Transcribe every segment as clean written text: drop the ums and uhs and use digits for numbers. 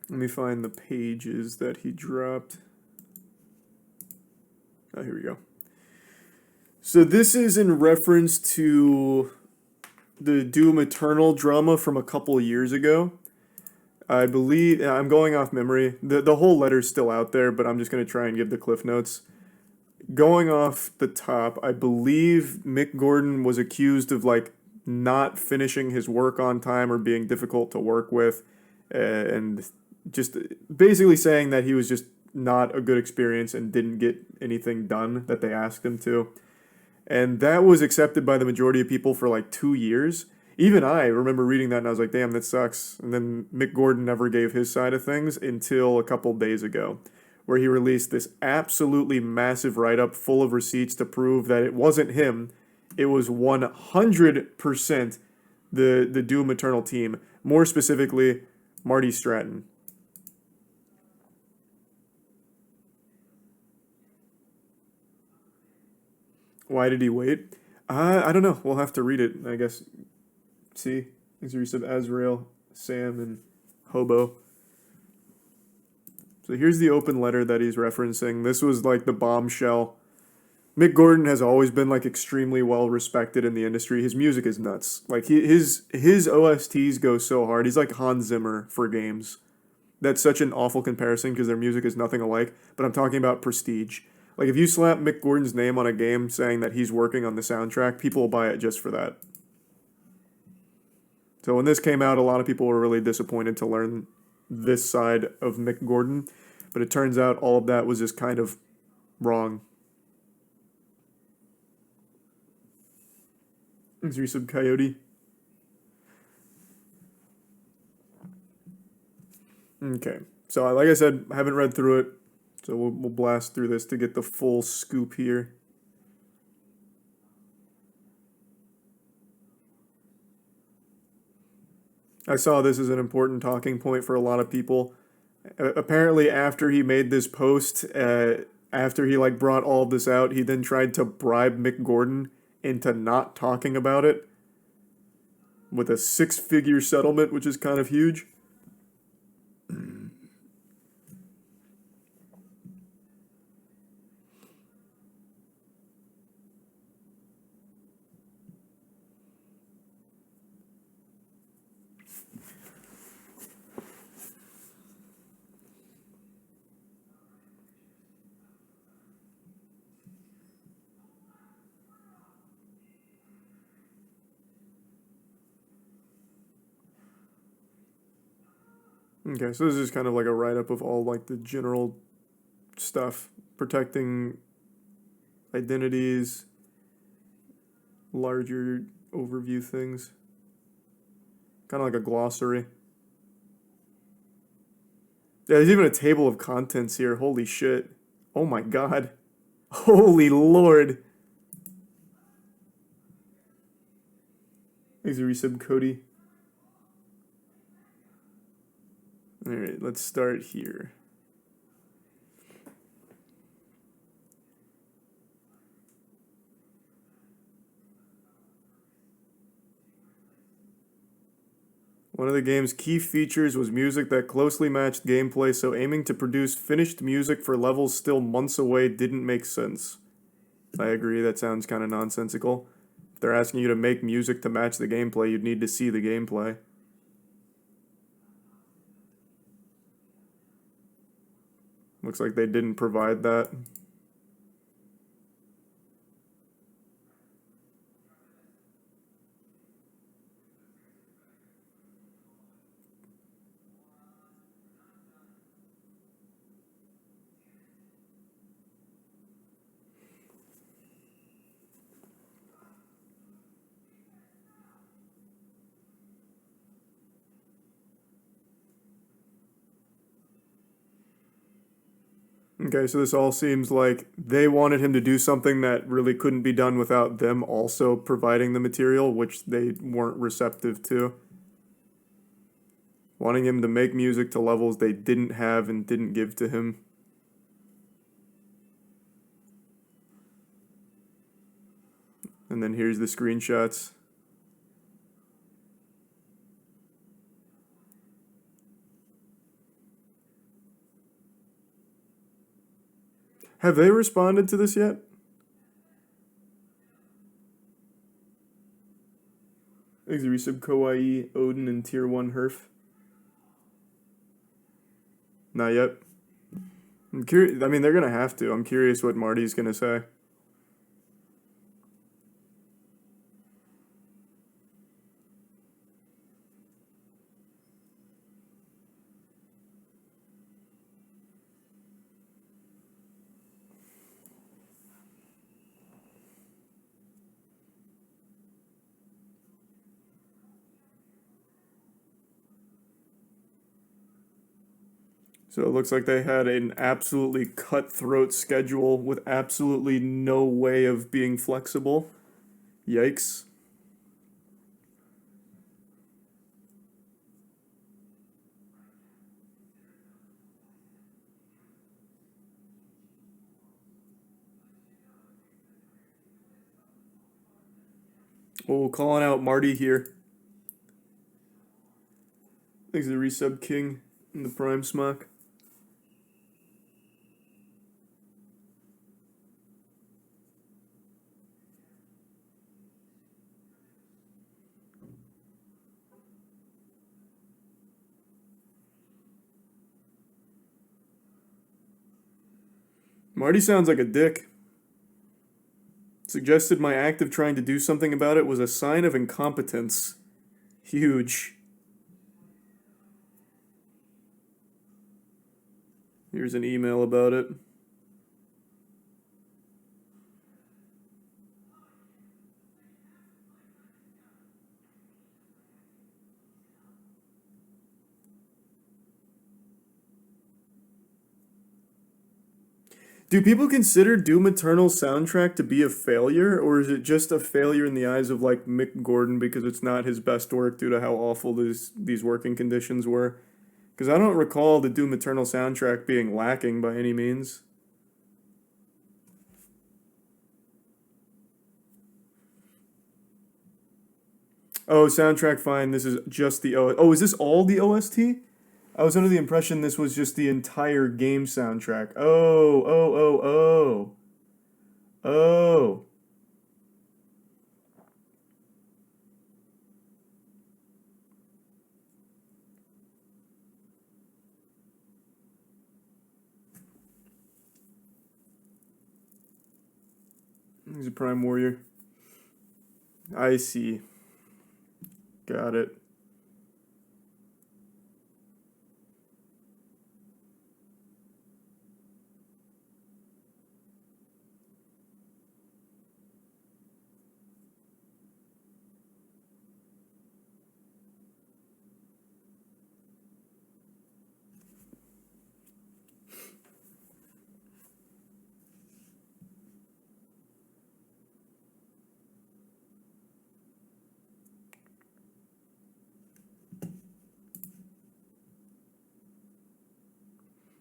Let me find the pages that he dropped. Oh, here we go. So this is in reference to the Doom Eternal drama from a couple years ago. I believe, I'm going off memory. The whole letter's still out there, but I'm just going to try and give the cliff notes. Going off the top, I believe Mick Gordon was accused of like not finishing his work on time or being difficult to work with, and just basically saying that he was just not a good experience and didn't get anything done that they asked him to. And that was accepted by the majority of people for like 2 years. Even I remember reading that and I was like, damn, that sucks. And then Mick Gordon never gave his side of things until a couple days ago, where he released this absolutely massive write-up full of receipts to prove that it wasn't him. It was 100% the Doom Eternal team. More specifically, Marty Stratton. Why did he wait? I don't know. We'll have to read it, I guess. See? These are of Azrael, Sam, and Hobo. So here's the open letter that he's referencing. This was like the bombshell. Mick Gordon has always been like extremely well respected in the industry. His music is nuts. Like his OSTs go so hard. He's like Hans Zimmer for games. That's such an awful comparison because their music is nothing alike. But I'm talking about prestige. Like if you slap Mick Gordon's name on a game saying that he's working on the soundtrack, people will buy it just for that. So when this came out, a lot of people were really disappointed to learn this side of Mick Gordon. But it turns out all of that was just kind of wrong. Is there some Coyote? Okay. So like I said, I haven't read through it. So we'll blast through this to get the full scoop here. I saw this as an important talking point for a lot of people. Apparently, after he made this post, after he like brought all of this out, he then tried to bribe Mick Gordon into not talking about it with a 6-figure settlement, which is kind of huge. Okay, so this is kind of like a write-up of all like the general stuff, protecting identities, larger overview things. Kind of like a glossary. Yeah, there's even a table of contents here. Holy shit. Oh my god. Holy lord. Thanks for resub, Cody. Alright, let's start here. One of the game's key features was music that closely matched gameplay, so aiming to produce finished music for levels still months away didn't make sense. I agree, that sounds kind of nonsensical. If they're asking you to make music to match the gameplay, you'd need to see the gameplay. Looks like they didn't provide that. Okay, so this all seems like they wanted him to do something that really couldn't be done without them also providing the material, which they weren't receptive to. Wanting him to make music to levels they didn't have and didn't give to him. And then here's the screenshots. Have they responded to this yet? Thanks to resub Kawaii, Odin, and Tier 1 Herf. Not yet. I'm curious. I mean, they're gonna have to. I'm curious what Marty's gonna say. So it looks like they had an absolutely cutthroat schedule with absolutely no way of being flexible. Yikes. Oh, calling out Marty here. Thanks to the resub King and the Prime Smock. Marty sounds like a dick. Suggested my act of trying to do something about it was a sign of incompetence. Huge. Here's an email about it. Do people consider Doom Eternal's soundtrack to be a failure, or is it just a failure in the eyes of like Mick Gordon because it's not his best work due to how awful these working conditions were? Because I don't recall the Doom Eternal soundtrack being lacking by any means. Oh, soundtrack fine. This is just the Oh, is this all the OST? I was under the impression this was just the entire game soundtrack. Oh. He's a Prime Warrior. I see. Got it.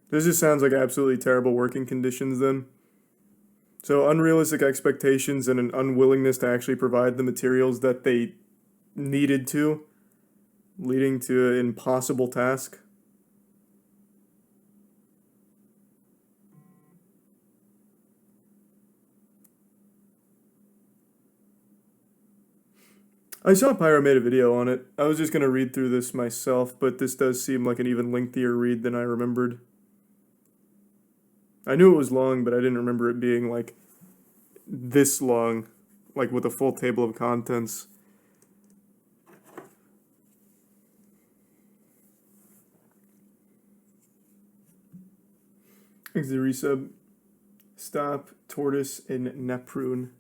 This just sounds like absolutely terrible working conditions then. So unrealistic expectations and an unwillingness to actually provide the materials that they needed to, leading to an impossible task. I saw Pyro made a video on it. I was just going to read through this myself, but this does seem like an even lengthier read than I remembered. I knew it was long, but I didn't remember it being like this long, like with a full table of contents. Thanks to the resub. Stop, Tortoise, and Naprune.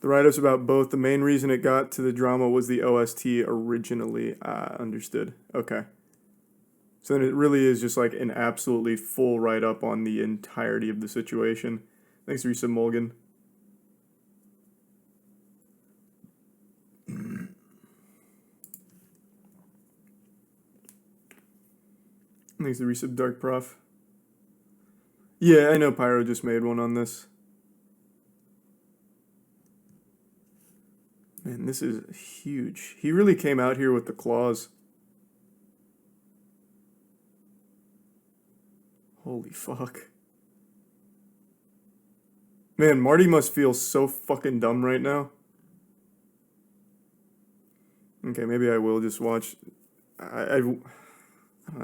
The write-ups about both. The main reason it got to the drama was the OST originally. Understood. Okay. So then it really is just like an absolutely full write-up on the entirety of the situation. Thanks, Risa Mulgan. Thanks, the resub Dark Prof. Yeah, I know Pyro just made one on this. Man, this is huge. He really came out here with the claws. Holy fuck. Man, Marty must feel so fucking dumb right now. Okay, maybe I will just watch. I'd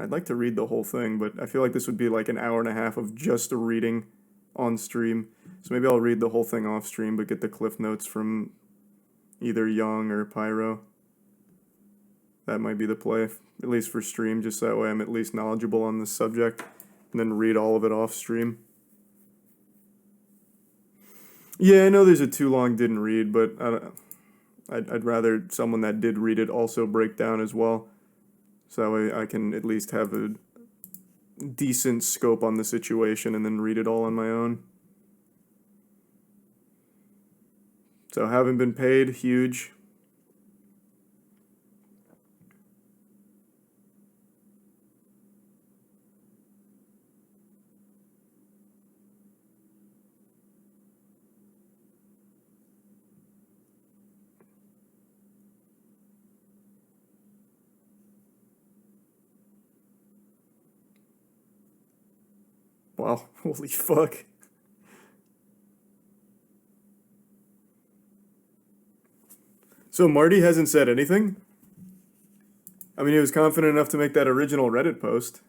like to read the whole thing, but I feel like this would be like an hour and a half of just reading on stream. So maybe I'll read the whole thing off stream, but get the cliff notes from either Young or Pyro. That might be the play, at least for stream, just that way I'm at least knowledgeable on this subject, and then read all of it off stream. Yeah, I know there's a too long didn't read, but I'd rather someone that did read it also break down as well, so that way I can at least have a decent scope on the situation and then read it all on my own. So haven't been paid, huge. Wow, holy fuck. So Marty hasn't said anything? I mean, he was confident enough to make that original Reddit post.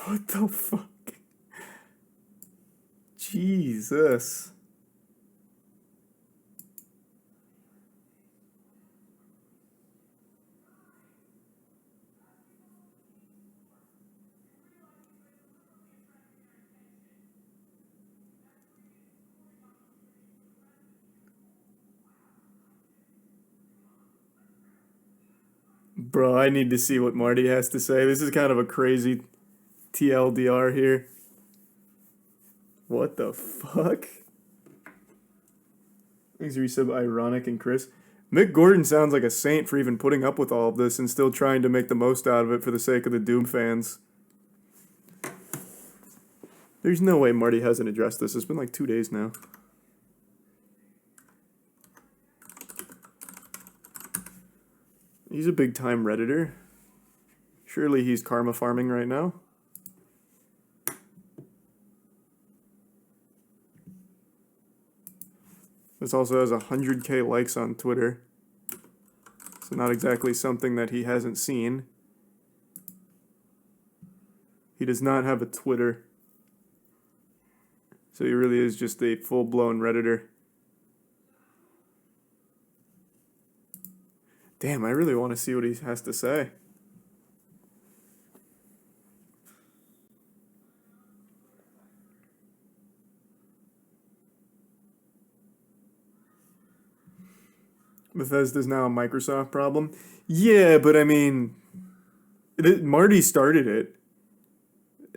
What the fuck? Jesus. Bro, I need to see what Marty has to say. This is kind of a crazy TLDR here. What the fuck? Thanks for resub Ironic and Chris. Mick Gordon sounds like a saint for even putting up with all of this and still trying to make the most out of it for the sake of the Doom fans. There's no way Marty hasn't addressed this. It's been like 2 days now. He's a big time Redditor. Surely he's karma farming right now. This also has 100k likes on Twitter. So not exactly something that he hasn't seen. He does not have a Twitter. So he really is just a full-blown Redditor. Damn, I really want to see what he has to say. Bethesda's now a Microsoft problem. Yeah, but I mean, Marty started it.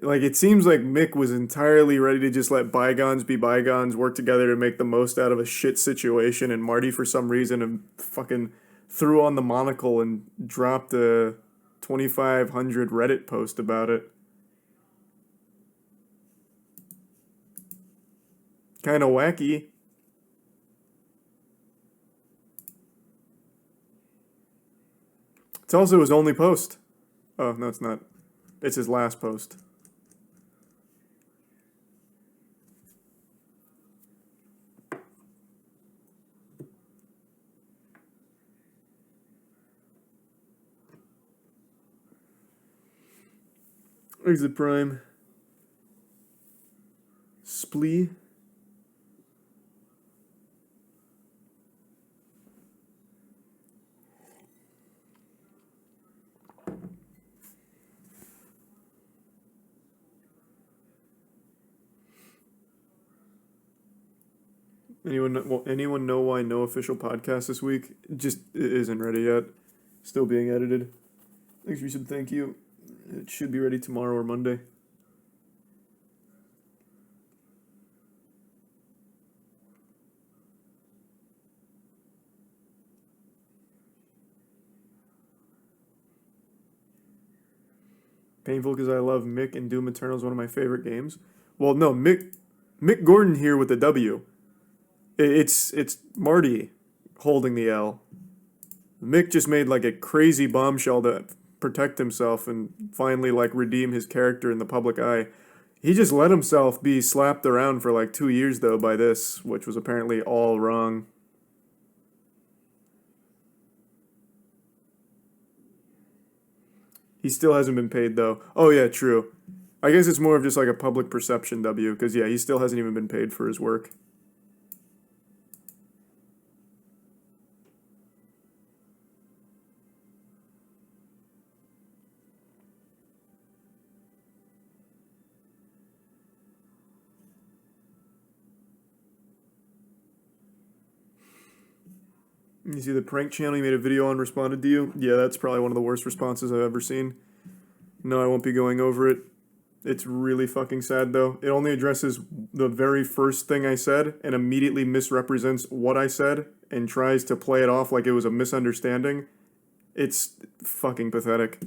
Like, it seems like Mick was entirely ready to just let bygones be bygones, work together to make the most out of a shit situation, and Marty, for some reason, fucking threw on the monocle and dropped a 2,500 Reddit post about it. Kind of wacky. It's also his only post. Oh, no, it's not. It's his last post. Exit Prime. Splee. Anyone know why no official podcast this week? Just it isn't ready yet. Still being edited. Thanks, Resub. Thank you. It should be ready tomorrow or Monday. Painful because I love Mick and Doom Eternal is one of my favorite games. Well, no, Mick Gordon here with the W. It's Marty holding the L. Mick just made like a crazy bombshell to protect himself and finally like redeem his character in the public eye. He just let himself be slapped around for like 2 years though by this, which was apparently all wrong. He still hasn't been paid though. Oh yeah, true. I guess it's more of just like a public perception W, because yeah, he still hasn't even been paid for his work. You see the prank channel he made a video on responded to you? Yeah, that's probably one of the worst responses I've ever seen. No, I won't be going over it. It's really fucking sad though. It only addresses the very first thing I said and immediately misrepresents what I said and tries to play it off like it was a misunderstanding. It's fucking pathetic.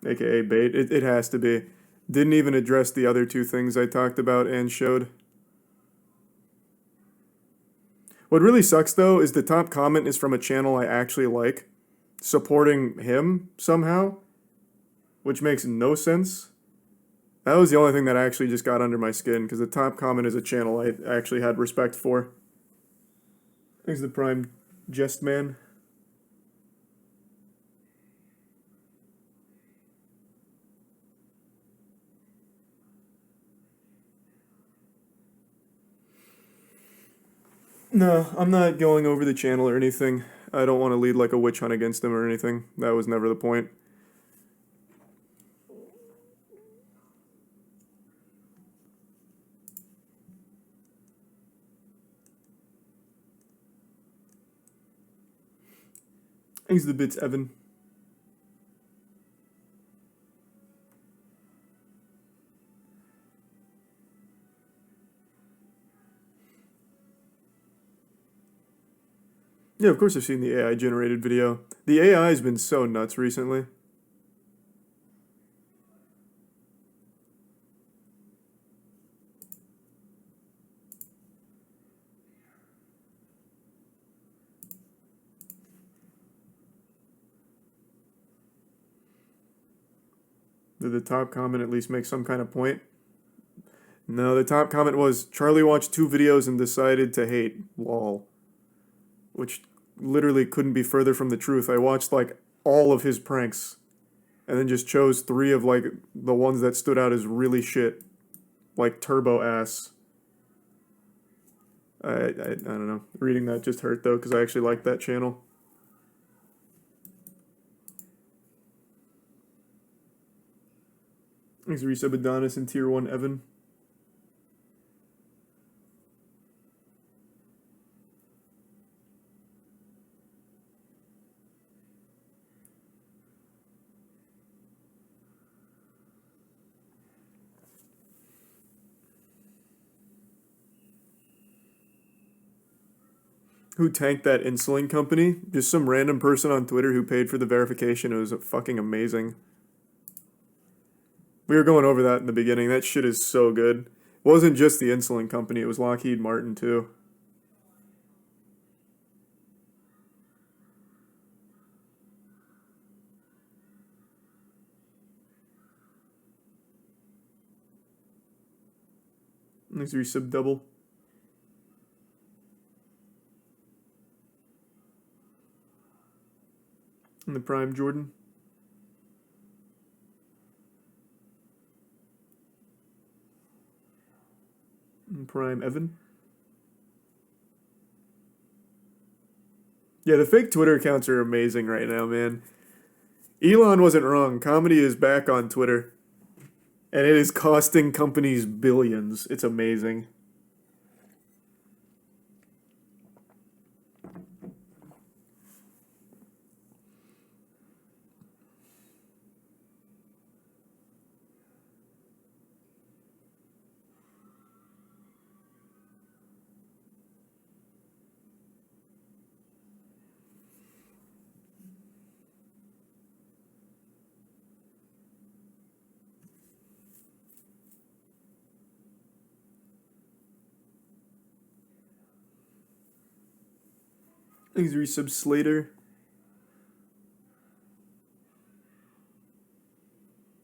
AKA bait. It has to be. Didn't even address the other two things I talked about and showed. What really sucks though is the top comment is from a channel I actually like, supporting him somehow, which makes no sense. That was the only thing that actually just got under my skin, because the top comment is a channel I actually had respect for. Thanks, the Prime Jest Man. No, I'm not going over the channel or anything. I don't want to lead like a witch hunt against him or anything. That was never the point. Thanks the bits, Evan. Yeah, of course I've seen the AI generated video. The AI has been so nuts recently. Did the top comment at least make some kind of point? No, the top comment was Charlie watched 2 videos and decided to hate. Lol. Which literally couldn't be further from the truth. I watched like all of his pranks and then just chose 3 of like the ones that stood out as really shit. Like Turbo Ass. I don't know. Reading that just hurt though, because I actually like that channel. Thanks, Resub Adonis and Tier 1 Evan. Who tanked that insulin company? Just some random person on Twitter who paid for the verification. It was fucking amazing. We were going over that in the beginning. That shit is so good. It wasn't just the insulin company, it was Lockheed Martin too. Thanks, Resub Double. And the Prime Jordan. And Prime Evan. Yeah, the fake Twitter accounts are amazing right now, man. Elon wasn't wrong. Comedy is back on Twitter. And it is costing companies billions. It's amazing. Thanks, resub Slater.